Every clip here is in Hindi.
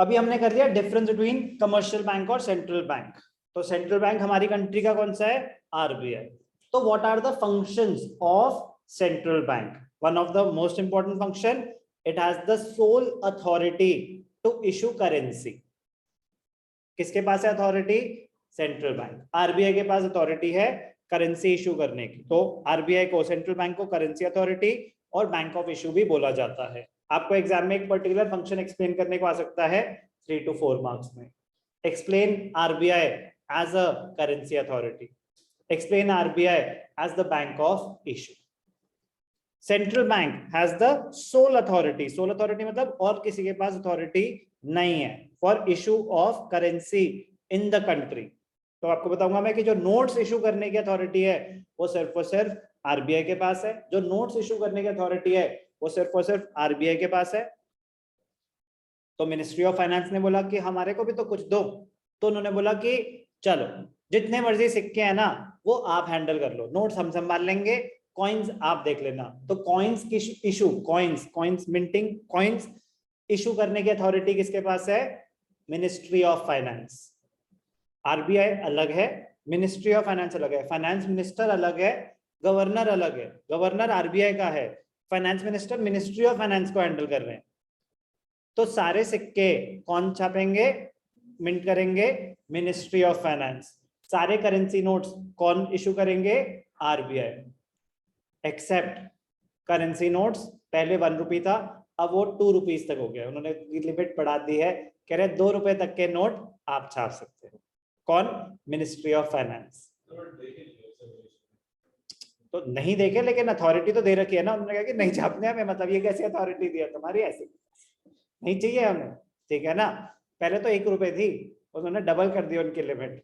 अभी हमने कर लिया डिफरेंस बिटवीन कमर्शियल बैंक और सेंट्रल बैंक। तो सेंट्रल बैंक हमारी कंट्री का कौन सा है? आरबीआई। तो what are the functions of central bank? One of the most important function, it has the sole authority to issue currency. किसके पास है अथॉरिटी? Central bank. आरबीआई के पास अथॉरिटी है करेंसी इशू करने की। तो आरबीआई को, सेंट्रल बैंक को करेंसी अथॉरिटी और बैंक ऑफ इशू भी बोला जाता है। आपको एग्जाम में एक पर्टिकुलर फंक्शन एक्सप्लेन करने को आ सकता है 3 to 4 मार्क्स में। Explain RBI as a currency authority, explain RBI as the bank of issue. Central bank has the sole authority, sole authority मतलब और किसी के पास अथॉरिटी नहीं है, for issue of currency in the country. तो आपको बताऊंगा मैं कि जो नोट्स इशू करने की अथॉरिटी है वो सिर्फ और सिर्फ आरबीआई के पास है। जो नोट्स इशू करने की अथॉरिटी है वो सिर्फ और सिर्फ आरबीआई के पास है। तो मिनिस्ट्री ऑफ फाइनेंस ने बोला कि हमारे को भी तो कुछ दो। तो उन्होंने बोला कि चलो जितने मर्जी सिक्के हैं ना वो आप हैंडल कर लो, नोट्स हम संभाल लेंगे, कॉइन्स आप देख लेना। तो कॉइन्स की issue, coins minting, coins issue करने की अथॉरिटी किसके पास है? Ministry of finance. आरबीआई अलग है, मिनिस्ट्री ऑफ फाइनेंस अलग है, फाइनेंस मिनिस्टर अलग है, गवर्नर अलग है। गवर्नर आरबीआई का है, finance minister ministry of finance को हैंडल कर रहे हैं। तो सारे सिक्के कौन छापेंगे, मिंट करेंगे? Ministry of finance. सारे करेंसी नोट्स कौन इशू करेंगे? आरबीआई। एक्सेप्ट करेंसी नोट्स, पहले 1 रुपी था, अब वो 2 रुपीज तक हो गया। उन्होंने लिमिट बढ़ा दी है, कह रहे 2 रुपए तक के नोट आप छाप सकते हो। कौन? Ministry of finance. तो नहीं देखे, लेकिन अथॉरिटी तो दे रखी है ना। उन्होंने कहा कि नहीं छापने हमें, मतलब ये कैसी अथॉरिटी दी है तुम्हारी? ऐसी नहीं चाहिए हमें, ठीक है ना। पहले तो 1 रुपए थी, उन्होंने डबल कर दिया उनकी लिमिट।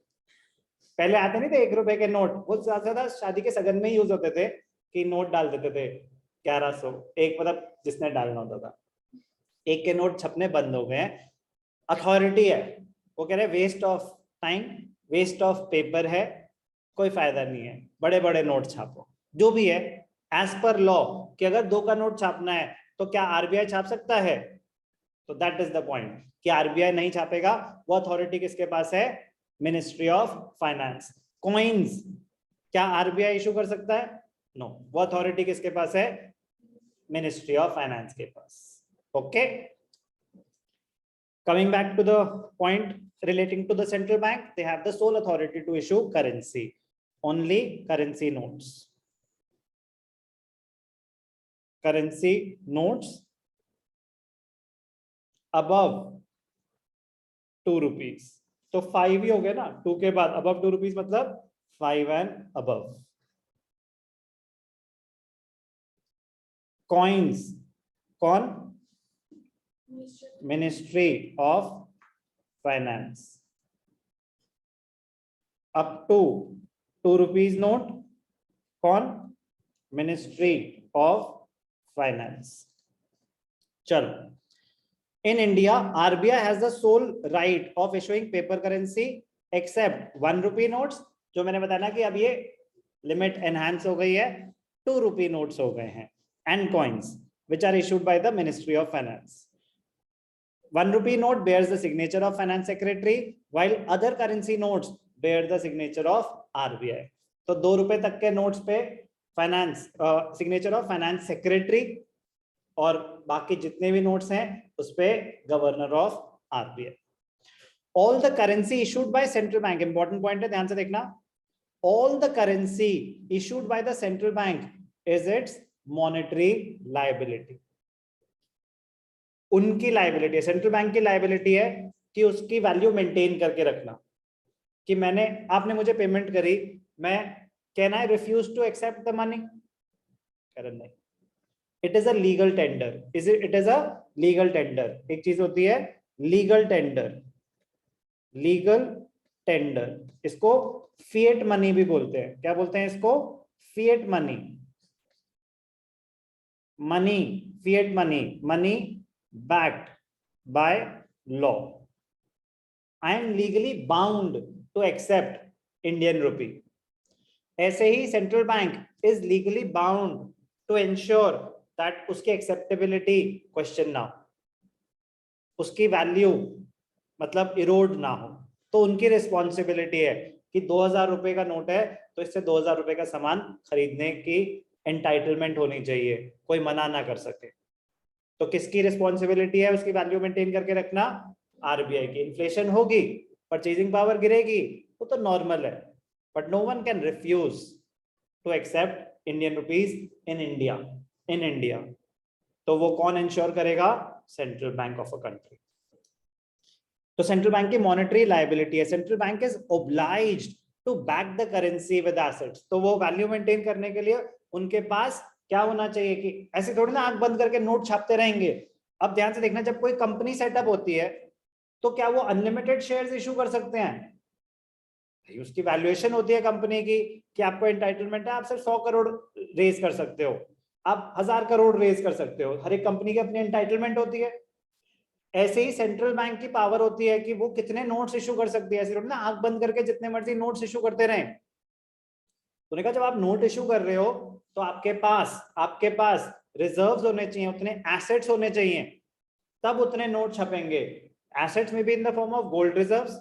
पहले आते नहीं थे 1 रुपए के नोट, वो ज्यादा शादी के सगन में ही यूज होते थे कि नोट डाल देते थे 1100 एक, मतलब जिसने डालना होता था। 1 के नोट छपने बंद हो गए हैं। अथॉरिटी है, वो कह रहे waste of time, waste of paper है, कोई फायदा नहीं है, बड़े बड़े नोट छापो। जो भी है, एज पर लॉ कि अगर 2 का नोट छापना है तो क्या आरबीआई छाप सकता है? तो दैट इज द पॉइंट कि आरबीआई नहीं छापेगा। वो अथॉरिटी किसके पास है? Ministry of finance. कॉइन्स क्या आरबीआई इशू कर सकता है? नो, वो अथॉरिटी किसके पास है? मिनिस्ट्री ऑफ फाइनेंस के पास। Okay, coming back to the point relating to the central bank, they have the sole authority to issue currency, only currency notes. Currency notes above 2 rupees, तो 5 ही हो गया ना, 2 के बाद above 2 rupees मतलब 5 and above. Coins कौन? Ministry of finance. Up to 2 rupees note कौन? Ministry of finance. चलो, in India RBI has the sole right of issuing paper currency except 1 rupee notes, जो मैंने बताया ना कि अब ये लिमिट एनहांस हो गई है, 2 रुपी नोट्स हो गए हैं, and coins which are issued by the Ministry of Finance. 1 rupee note bears the signature of finance secretary, while other currency notes bear the signature of RBI. तो 2 रुपए तक के नोट्स पे finance signature of finance secretary, और बाकी जितने भी नोट्स हैं उस पे governor of RBI. All the currency issued by central bank, important point है, ध्यान से देखना। All the currency issued by the central bank is it's monetary liability. उनकी लायबिलिटी, सेंट्रल बैंक की लायबिलिटी है कि उसकी वैल्यू मेंटेन करके रखना, कि मैंने, आपने मुझे पेमेंट करी, मैं, can I refuse to accept the money? नहीं, it is a legal tender, it is a legal tender. एक चीज होती है लीगल टेंडर, लीगल टेंडर, इसको फिएट मनी भी बोलते हैं। क्या बोलते हैं इसको? Fiat money, money, fiat money, money backed by law. I am legally bound to accept Indian rupee. ऐसे ही central bank is legally bound to ensure that उसकी acceptability question ना हो। उसकी वैल्यू मतलब इरोड ना हो, तो उनकी रिस्पॉन्सिबिलिटी है कि 2000 रुपए का नोट है तो इससे 2000 रुपए का सामान खरीदने की एंटाइटलमेंट होनी चाहिए, कोई मना ना कर सके। तो किसकी रिस्पॉन्सिबिलिटी है उसकी वैल्यू मेंटेन करके रखना? आरबीआई की। इन्फ्लेशन होगी, परचेजिंग पावर गिरेगी, वो तो नॉर्मल है, but no one can refuse to accept Indian rupees in India. तो वो कौन इंश्योर करेगा? Central bank of a country. तो सेंट्रल बैंक की मॉनेटरी लायबिलिटी है, central bank is obliged to back the currency with assets. तो वो वैल्यू मेंटेन करने के लिए उनके पास क्या होना चाहिए कि ऐसे थोड़ी ना आंख बंद करके नोट छापते रहेंगे। अब ध्यान से देखना, जब कोई कंपनी सेटअप होती है तो क्या वो अनलिमिटेड शेयर्स इशू कर सकते हैं? उसकी वैल्यूएशन होती है कंपनी की कि आपको एंटाइटलमेंट है, आप सिर्फ 100 करोड़ रेज कर सकते हो, आप 1000 करोड़ रेज कर सकते हो। हर एक कंपनी की अपनी एंटाइटलमेंट होती है। ऐसे ही सेंट्रल बैंक की पावर होती है कि वो कितने नोट्स इशू कर सकती है। ऐसे ना आंख बंद करके जितने मर्जी नोट्स इशू करते रहें। उन्होंने कहा जब आप नोट इशू कर रहे हो तो आपके पास रिजर्व्स होने चाहिए, उतने एसेट्स होने चाहिए, तब उतने नोट छपेंगे। एसेट्स में भी in the form of gold reserves,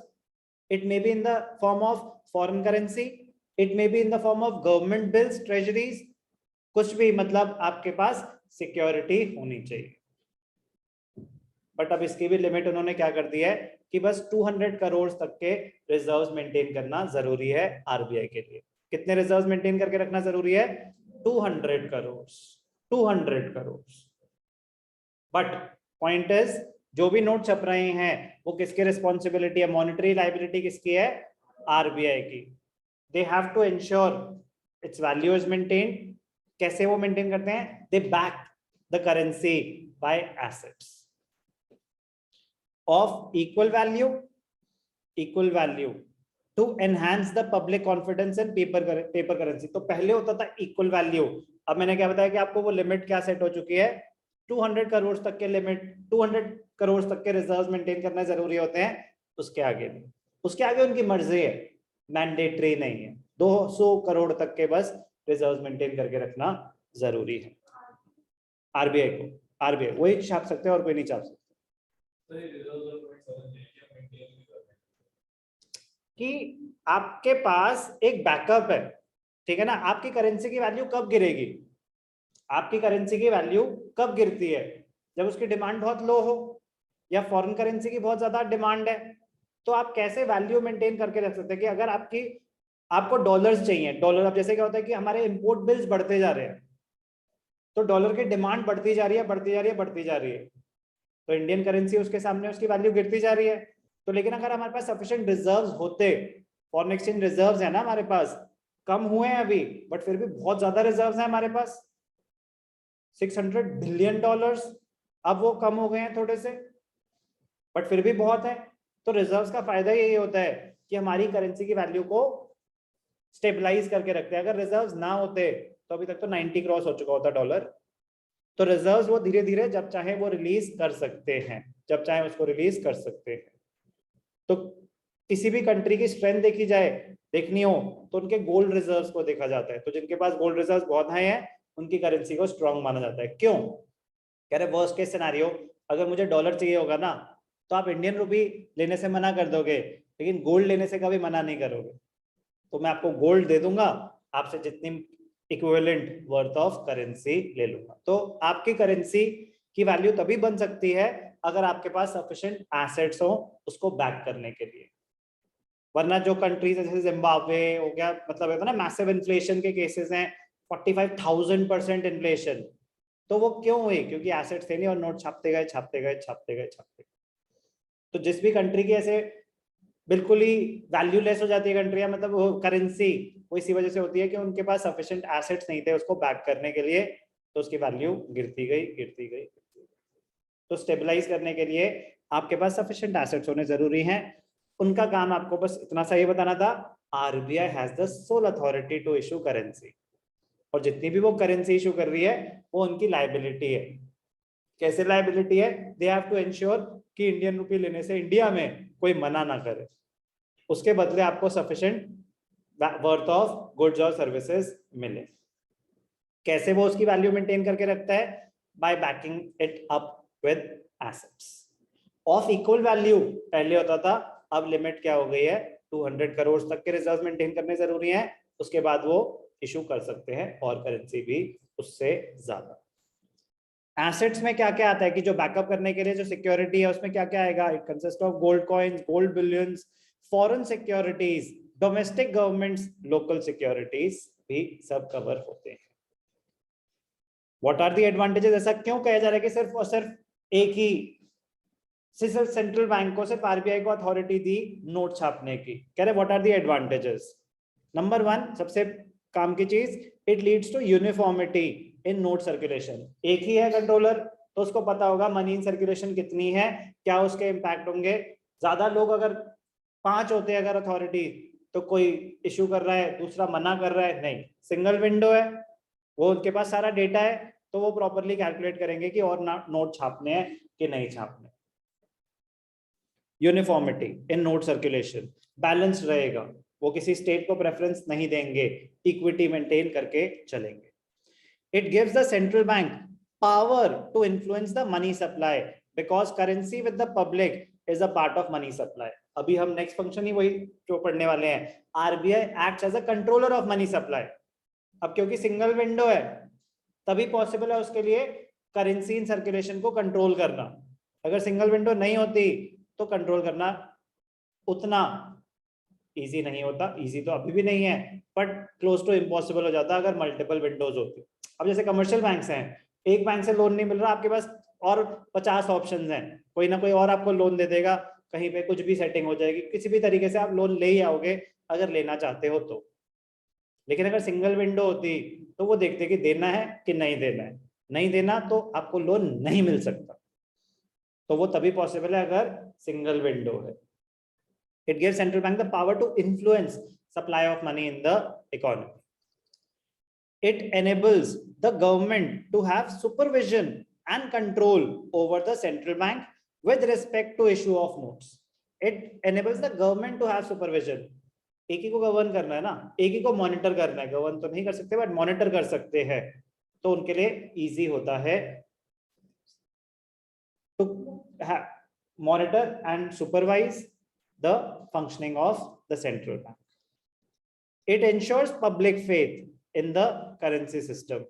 it may be in the form of foreign currency, it may be in the form of government bills, treasuries, कुछ भी, मतलब आपके पास सिक्योरिटी होनी चाहिए। बट अब इसकी भी लिमिट उन्होंने क्या कर दी है कि बस 200 करोड़ तक के रिजर्व्स मेंटेन करना जरूरी है आरबीआई के लिए। कितने रिजर्व्स मेंटेन करके रखना जरूरी है? 200 crore. 200 crore. But point is, जो भी नोट छप रहे हैं वो किसकी रिस्पॉन्सिबिलिटी है? मॉनेटरी लायबिलिटी किसकी है? आरबीआई की। They have to ensure its value is maintained. कैसे वो मेंटेन करते हैं? They back the currency by assets of equal value to enhance the public confidence in paper currency। तो पहले होता था इक्वल वैल्यू, अब मैंने क्या बताया कि आपको वो लिमिट क्या सेट हो चुकी है? 200 करोड़ तक के लिमिट, 200 करोड़ तक के रिजर्व मेंटेन करना जरूरी होते हैं। उसके आगे उनकी मर्जी है, मैंडेटरी नहीं है। 200 करोड़ तक के बस रिजर्व मेंटेन करके रखना जरूरी है आरबीआई वही छाप सकते हैं और कोई नहीं छाप सकते। कि आपके पास एक बैकअप है, ठीक है ना? आपकी करेंसी की वैल्यू कब गिरेगी? आपकी करेंसी की वैल्यू कब गिरती है? जब उसकी डिमांड बहुत लो हो या फॉरेन करेंसी की बहुत ज्यादा डिमांड है। तो आप कैसे वैल्यू मेंटेन करके रख सकते हैं कि अगर आपको डॉलर्स चाहिए, डॉलर, अब जैसे क्या होता है कि हमारे इंपोर्ट बिल्स बढ़ते जा रहे हैं, तो डॉलर की डिमांड बढ़ती जा रही है, तो इंडियन करेंसी उसके सामने उसकी वैल्यू गिरती जा रही है। तो लेकिन अगर हमारे पास सफिशिएंट रिजर्व्स होते, फॉरेन एक्सचेंज रिजर्व्स है ना हमारे पास, कम हुए हैं अभी बट फिर भी बहुत ज्यादा रिजर्व्स हैं हमारे पास, $600 बिलियन। अब वो कम हो गए हैं थोड़े से, बट फिर भी बहुत है। तो रिजर्व्स का फायदा यही होता है कि हमारी करेंसी की वैल्यू को स्टेबलाइज करके रखते हैं। अगर रिजर्व्स ना होते तो अभी तक तो 90 क्रॉस हो चुका होता डॉलर। तो रिजर्व्स वो धीरे धीरे जब चाहे वो रिलीज कर सकते हैं, जब चाहे उसको रिलीज कर सकते हैं। तो किसी भी कंट्री की स्ट्रेंथ देखनी हो तो उनके गोल्ड रिजर्व्स को देखा जाता है। तो जिनके पास गोल्ड रिजर्व्स बहुत हाई हैं उनकी करेंसी को स्ट्रांग माना जाता है। क्यों? कह रहे वर्स्ट केस सिनेरियो, अगर मुझे डॉलर चाहिए होगा ना तो आप इंडियन रुपी लेने से मना कर दोगे, लेकिन गोल्ड लेने से कभी मना नहीं करोगे। तो मैं आपको गोल्ड दे दूंगा, आपसे जितनी इक्विवेलेंट वर्थ ऑफ करेंसी ले लूंगा। तो आपकी करेंसी की वैल्यू तभी बन सकती है अगर आपके पास सफिशिएंट एसेट्स हो उसको बैक करने के लिए। वरना जो कंट्रीज जैसे जिम्बाब्वे हो गया, मतलब है ना मैसिव इन्फ्लेशन के केसेस हैं, 45,000% इन्फ्लेशन। तो वो क्यों हुई? क्योंकि एसेट्स थे नहीं और नोट छापते गए। तो जिस भी कंट्री की ऐसे बिल्कुल ही वैल्यूलेस हो जाती है कंट्रियां, मतलब वो करेंसी, वो इसी वजह से होती है कि उनके पास सफिशिएंट एसेट्स नहीं थे उसको बैक करने के लिए, तो उसकी वैल्यू गिरती गई। तो स्टेबलाइज करने के लिए आपके पास सफिशिएंट एसेट्स होने जरूरी हैं। उनका काम आपको बस इतना सा ये बताना था, RBI has the sole authority to issue currency, और जितनी भी वो करेंसी इशू कर रही है वो उनकी लायबिलिटी है। कैसे लायबिलिटी है? दे हैव टू इंश्योर कि इंडियन रुपी लेने से इंडिया में कोई मना ना करे, उसके बदले आपको सफिशिएंट वर्थ ऑफ गुड्स और सर्विसेज मिले। कैसे वो उसकी वैल्यू मेंटेन करके रखता है? By backing it up with assets. Of equal value पहले होता था, अब लिमिट क्या हो गई है, 200 करोड़ तक के रिजर्व मेंटेन करने जरूरी है, उसके बाद वो इशू कर सकते हैं और करेंसी भी उससे ज्यादा। एसेट्स में क्या क्या आता है कि जो बैकअप करने के लिए जो सिक्योरिटी है उसमें क्या क्या आएगा, it consist of gold coins, gold bullions, foreign securities, domestic governments, local securities भी सब कवर होते हैं। व्हाट आर द एडवांटेजेस, ऐसा क्यों कहा जा रहा है कि सिर्फ और सिर्फ एक ही सिर्फ सेंट्रल बैंक को, सिर्फ आरबीआई को अथॉरिटी दी नोट छापने की, कह रहे what are the advantages. Number 1 सबसे काम की चीज, it leads to uniformity in note circulation. एक ही है कंट्रोलर तो उसको पता होगा मनी इन सर्कुलेशन कितनी है, क्या उसके इंपैक्ट होंगे। ज्यादा लोग अगर 5 होते हैं अगर अथॉरिटी, तो कोई इशू कर रहा है दूसरा मना कर रहा है, नहीं, सिंगल विंडो है, वो उनके पास सारा डेटा है, तो वो प्रॉपरली कैलकुलेट करेंगे कि और नोट छापने हैं कि नहीं छापने। Uniformity in note circulation, balance रहेगा, वो किसी स्टेट को प्रेफरेंस नहीं देंगे, इक्विटी मेंटेन करके चलेंगे। It gives the central bank power to influence the money supply because currency with the public is a part of money supply. अभी हम नेक्स्ट फंक्शन ही वही जो पढ़ने वाले हैं, RBI acts as a controller of money supply. अब क्योंकि सिंगल विंडो है तभी पॉसिबल है उसके लिए करेंसी इन सर्कुलेशन को कंट्रोल करना। अगर सिंगल विंडो नहीं होती तो कंट्रोल करना उतना इजी नहीं होता, इजी तो अभी भी नहीं है बट क्लोज टू इम्पॉसिबल हो जाता अगर मल्टीपल विंडोज होती। अब जैसे कमर्शियल बैंक्स हैं, एक बैंक से लोन नहीं मिल रहा, आपके पास और 50 ऑप्शंस हैं, कोई ना कोई और आपको लोन दे देगा, कहीं पे कुछ भी सेटिंग हो जाएगी, किसी भी तरीके से आप लोन ले ही आओगे अगर लेना चाहते हो तो। लेकिन अगर सिंगल विंडो होती तो वो देखते कि देना है कि नहीं देना है, नहीं देना तो आपको लोन नहीं मिल सकता, तो वो तभी पॉसिबल है अगर सिंगल विंडो है। It gives central bank the power to influence supply of money in the economy. It enables the government to have supervision and control over the central bank with respect to issue of notes. It enables the government to have supervision. एक ही को गवर्न करना है ना, एक ही को मॉनिटर करना है, गवर्न तो नहीं कर सकते बट मॉनिटर कर सकते हैं, तो उनके लिए इजी होता है to monitor and supervise the functioning of the central bank. It ensures public faith in the currency system.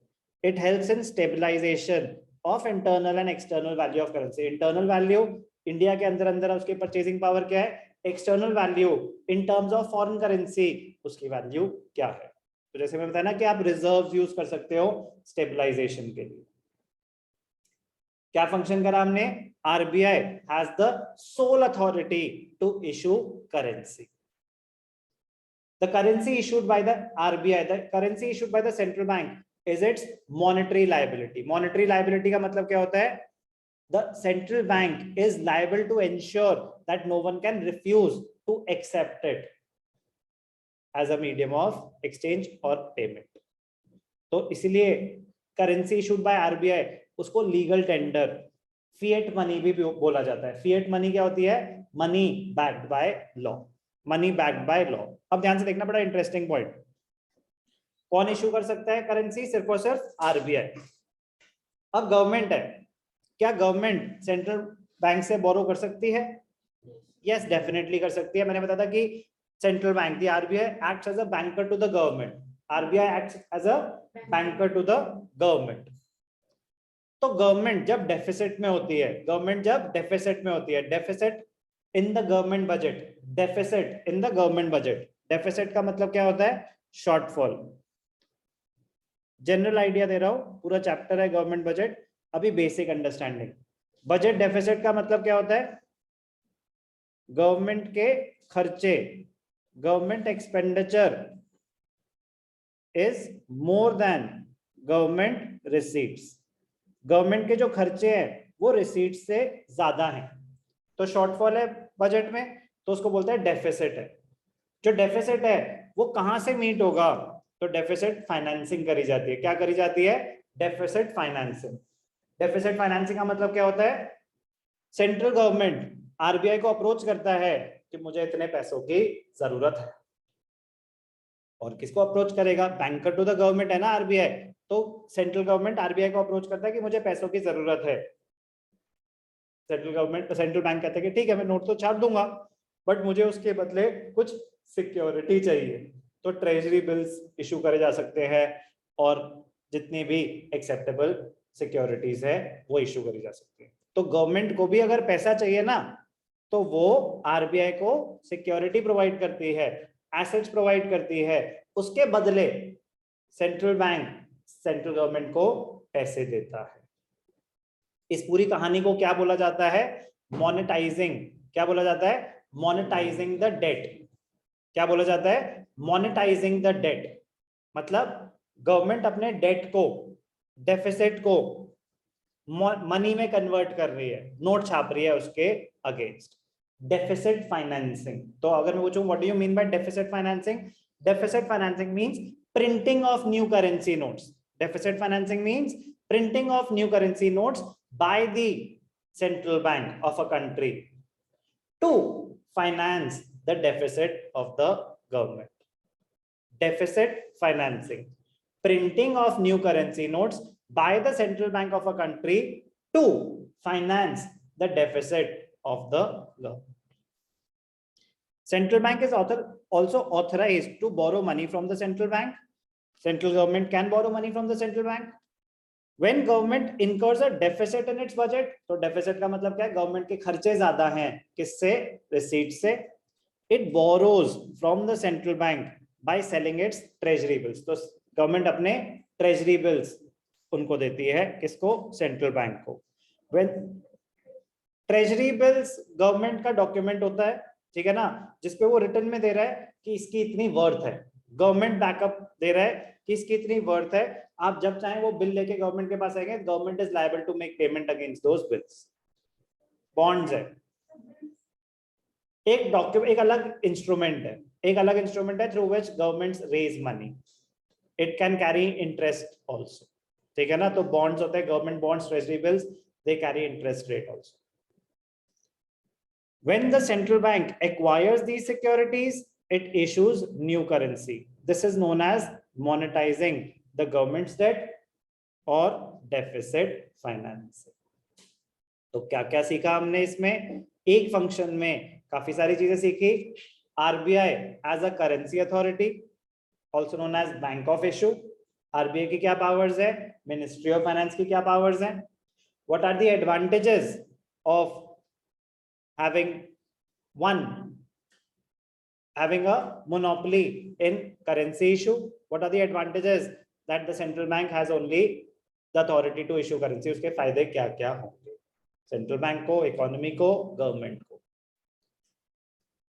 It helps in stabilization of internal and external value of currency. Internal value India के अंदर अंदर उसकी परचेसिंग पावर क्या है, external value in terms of foreign currency उसकी वैल्यू क्या है। तो जैसे मैं बताया ना कि आप रिजर्व यूज कर सकते हो स्टेबलाइजेशन के लिए। क्या फंक्शन करा हमने, RBI has the sole authority to issue currency. The currency issued by the RBI, the currency issued by the central bank is its monetary liability. Monetary liability का मतलब क्या होता है, the central bank is liable to ensure that no one can refuse to accept it as a medium of exchange or payment. तो इसलिए currency issued by RBI उसको legal tender, fiat money भी बोला जाता है। fiat money क्या होती है, money backed by law, money backed by law. अब ध्यान से देखना, बड़ा इंटरेस्टिंग पॉइंट, कौन इशू कर सकता है करेंसी, सिर्फ और सिर्फ आरबीआई। अब गवर्नमेंट है, क्या गवर्नमेंट सेंट्रल बैंक से बोरो कर सकती है? यस, डेफिनेटली कर सकती है। मैंने बताया था कि central bank, the RBI acts as a banker to the government, RBI acts as a banker to the government. तो गवर्नमेंट जब डेफिसिट में होती है, गवर्नमेंट जब डेफिसिट में होती है, deficit in the government budget, deficit in the government budget, deficit का मतलब क्या होता है, शॉर्टफॉल। जनरल आइडिया दे रहा हूं, पूरा चैप्टर है गवर्नमेंट बजट, अभी बेसिक अंडरस्टैंडिंग। बजट डेफिसिट का मतलब क्या होता है, गवर्नमेंट के खर्चे, government expenditure is more than government receipts. Government के जो खर्चे हैं वो रिसीट्स से ज्यादा हैं, तो शॉर्टफॉल है बजट में, तो उसको बोलते हैं डेफिसिट है। जो डेफिसिट है वो कहां से मीट होगा, तो डेफिसिट फाइनेंसिंग करी जाती है। क्या करी जाती है, डेफिसिट फाइनेंसिंग। डेफिसिट फाइनेंसिंग का मतलब क्या होता है, सेंट्रल गवर्नमेंट आरबीआई को अप्रोच करता है कि मुझे इतने पैसों की जरूरत है, और किसको अप्रोच करेगा, बैंकर टू द गवर्नमेंट है ना आरबीआई, तो सेंट्रल गवर्नमेंट आरबीआई को अप्रोच करता है कि मुझे पैसों की जरूरत है। सेंट्रल बैंक कहते हैं कि ठीक है मैं नोट तो छाप दूंगा, बट मुझे उसके बदले कुछ सिक्योरिटी चाहिए, तो ट्रेजरी बिल्स इशू करे जा सकते हैं और जितनी भी एक्सेप्टेबल सिक्योरिटीज है वो इशू करी जा सकती है। तो गवर्नमेंट को भी अगर पैसा चाहिए ना, तो वो आरबीआई को सिक्योरिटी प्रोवाइड करती है, एसेट्स प्रोवाइड करती है, उसके बदले सेंट्रल बैंक सेंट्रल गवर्नमेंट को पैसे देता है। इस पूरी कहानी को क्या बोला जाता है? मोनेटाइजिंग। क्या बोला जाता है? Monetising the debt. क्या बोला जाता है? Monetising the debt. मतलब गवर्नमेंट अपने डेट को, डेफिसिट को मनी में कन्वर्ट कर रही है, नोट छाप रही है उसके अगेंस्ट। Deficit financing. तो अगर मैं पूछूं what do you mean by deficit financing? Deficit financing means printing of new currency notes. Deficit financing means printing of new currency notes by the central bank of a country to finance the deficit of the government. Deficit financing, printing of new currency notes by the central bank of a country to finance the deficit of the government. Central bank is also authorized to borrow money from the central bank. Central government can borrow money from the central bank. When government incurs a deficit in its budget, तो deficit का मतलब क्या है? गवर्नमेंट के खर्चे ज्यादा हैं, किससे? रिसीट से। It borrows from the central bank by selling its treasury bills. तो गवर्नमेंट अपने ट्रेजरी बिल्स उनको देती है, किसको? सेंट्रल बैंक को। When ट्रेजरी बिल्स गवर्नमेंट का डॉक्यूमेंट होता है, ठीक है ना, जिसपे वो रिटर्न में दे रहा है कि इसकी इतनी वर्थ है, गवर्नमेंट बैकअप दे रहा है कि इसकी इतनी वर्थ है। आप जब चाहें वो बिल लेके गवर्नमेंट के पास आएंगे, government is liable to make payment against those bills. Bonds है एक डॉक्यूमेंट, एक अलग इंस्ट्रूमेंट है, एक अलग इंस्ट्रूमेंट है through which governments raise money. It can carry interest also, ठीक है ना। तो बॉन्ड्स होते हैं, government bonds, treasury bills, they carry interest rate also. When the central bank acquires these securities, it issues new currency. This is known as monetizing the government's debt or deficit financing. तो क्या क्या सीखा हमने इसमें? एक फंक्शन में काफी सारी चीजें सीखी। RBI as a currency authority, also known as bank of issue. RBI की क्या पावर्स है? मिनिस्ट्री ऑफ फाइनेंस की क्या पावर्स हैं? What are the advantages of having a monopoly in currency issue? What are the advantages that the central bank has only the authority to issue currency? उसके फायदे क्या क्या होंगे सेंट्रल बैंक को, इकोनॉमी को, गवर्नमेंट को?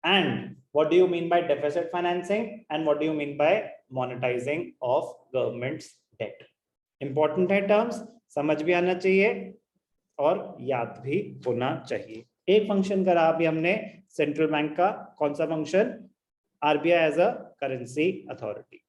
And what do you mean by deficit financing and what do you mean by monetizing of government's debt? Important है टर्म्स, समझ भी आना चाहिए और याद भी होना चाहिए। एक फंक्शन करा अभी हमने सेंट्रल बैंक का, कौन सा function? RBI as a currency authority.